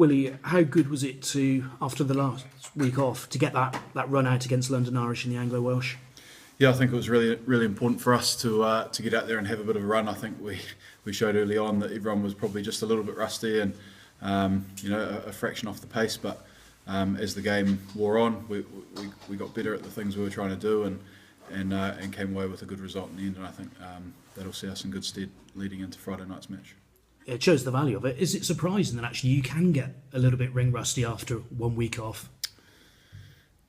Willie, how good was it to, after the last week off, to get that run out against London Irish in the Anglo-Welsh? Yeah, I think it was really, really important for us to get out there and have a bit of a run. I think we showed early on that everyone was probably just a little bit rusty and a fraction off the pace. But as the game wore on, we got better at the things we were trying to do and came away with a good result in the end. And I think that'll see us in good stead leading into Friday night's match. It shows the value of it. Is it surprising that actually you can get a little bit ring rusty after 1 week off?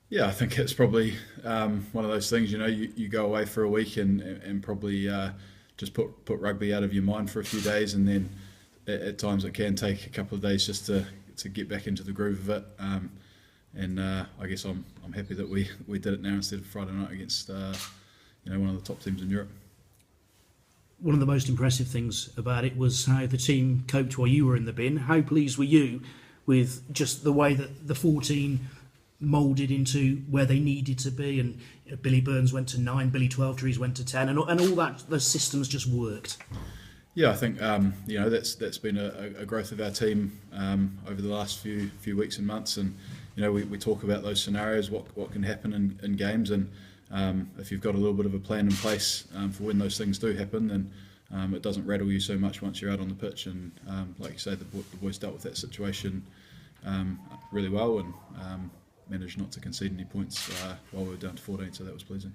Yeah, I think it's probably one of those things. You go away for a week and probably just put rugby out of your mind for a few days, and then at times it can take a couple of days just to get back into the groove of it. And I guess I'm happy that we did it now instead of Friday night against one of the top teams in Europe. One of the most impressive things about it was how the team coped while you were in the bin. How pleased were you with just the way that the 14 moulded into where they needed to be? And Billy Burns went to 9, Billy Twelvetrees went to 10, and all that, those systems just worked. Yeah, I think that's been a growth of our team over the last few weeks and months, and we talk about those scenarios, what can happen in games, and if you've got a little bit of a plan in place for when those things do happen, then it doesn't rattle you so much once you're out on the pitch. And like you say, the boys dealt with that situation really well and managed not to concede any points while we were down to 14, so that was pleasing.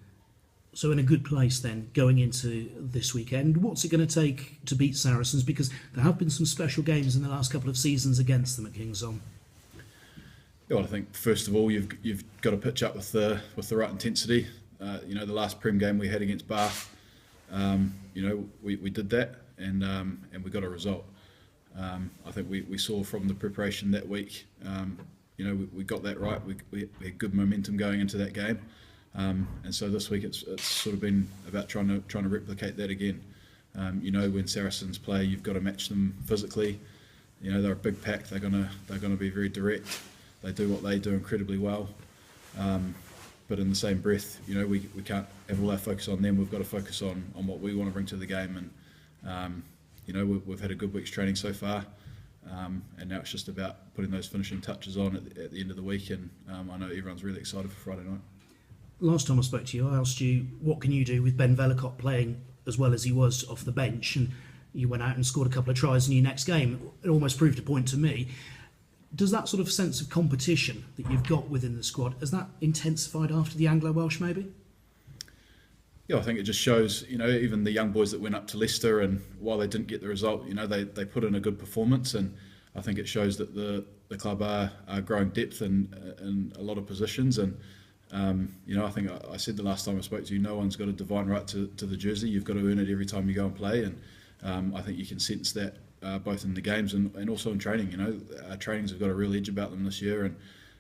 So in a good place then, going into this weekend, what's it going to take to beat Saracens? Because there have been some special games in the last couple of seasons against them at Kingsholm. Yeah, well, I think first of all you've got to pitch up with the right intensity. The last Prem game we had against Bath, we did that and we got a result. I think we saw from the preparation that week, we got that right. We had good momentum going into that game, and so this week it's sort of been about trying to replicate that again. When Saracens play, you've got to match them physically. They're a big pack. They're gonna be very direct. They do what they do incredibly well. But in the same breath, we can't have all our focus on them. We've got to focus on what we want to bring to the game. And we've had a good week's training so far, and now it's just about putting those finishing touches on at the end of the week. And I know everyone's really excited for Friday night. Last time I spoke to you, I asked you what can you do with Ben Vellacott playing as well as he was off the bench, and you went out and scored a couple of tries in your next game. It almost proved a point to me. Does that sort of sense of competition that you've got within the squad, has that intensified after the Anglo-Welsh maybe? Yeah, I think it just shows, even the young boys that went up to Leicester, and while they didn't get the result, they put in a good performance, and I think it shows that the club are growing depth in a lot of positions. And I think I said the last time I spoke to you, no one's got a divine right to the jersey. You've got to earn it every time you go and play, and I think you can sense that both in the games and also in training. Our trainings have got a real edge about them this year,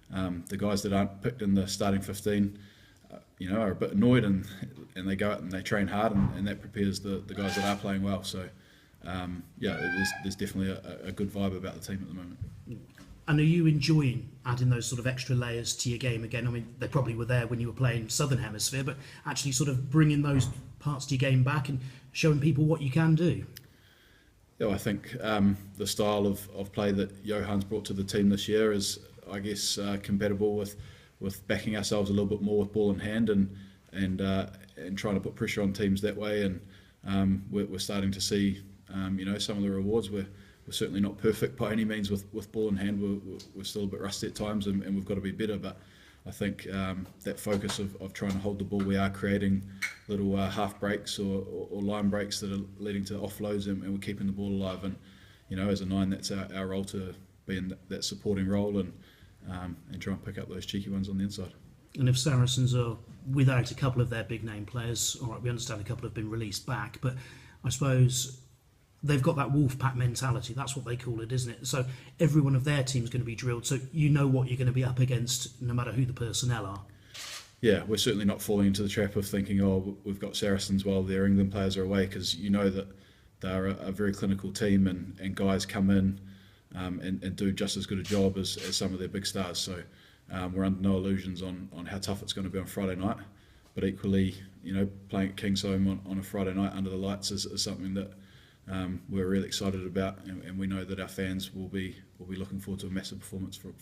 and the guys that aren't picked in the starting 15 are a bit annoyed, and they go out and they train hard, and that prepares the guys that are playing well. So there's definitely a good vibe about the team at the moment. And are you enjoying adding those sort of extra layers to your game again? I mean, they probably were there when you were playing Southern Hemisphere, but actually sort of bringing those parts to your game back and showing people what you can do. Yeah, I think the style of play that Johann's brought to the team this year is, I guess, compatible with backing ourselves a little bit more with ball in hand and trying to put pressure on teams that way. And we're starting to see, some of the rewards. We're certainly not perfect by any means with ball in hand. We're still a bit rusty at times, and we've got to be better. But I think that focus of trying to hold the ball, we are creating little half breaks or line breaks that are leading to offloads, and we're keeping the ball alive. And as a 9, that's our role, to be in that supporting role and try and pick up those cheeky ones on the inside. And if Saracens are without a couple of their big name players, all right, we understand a couple have been released back, but I suppose they've got that wolf pack mentality. That's what they call it, isn't it? So every one of their team's going to be drilled, so you know what you're going to be up against no matter who the personnel are. Yeah, we're certainly not falling into the trap of thinking, we've got Saracens while their England players are away, because that they're a very clinical team, and guys come in and do just as good a job as some of their big stars. So we're under no illusions on how tough it's going to be on Friday night. But equally, playing at Kingsholm on a Friday night under the lights is something that we're really excited about, and we know that our fans will be looking forward to a massive performance from us.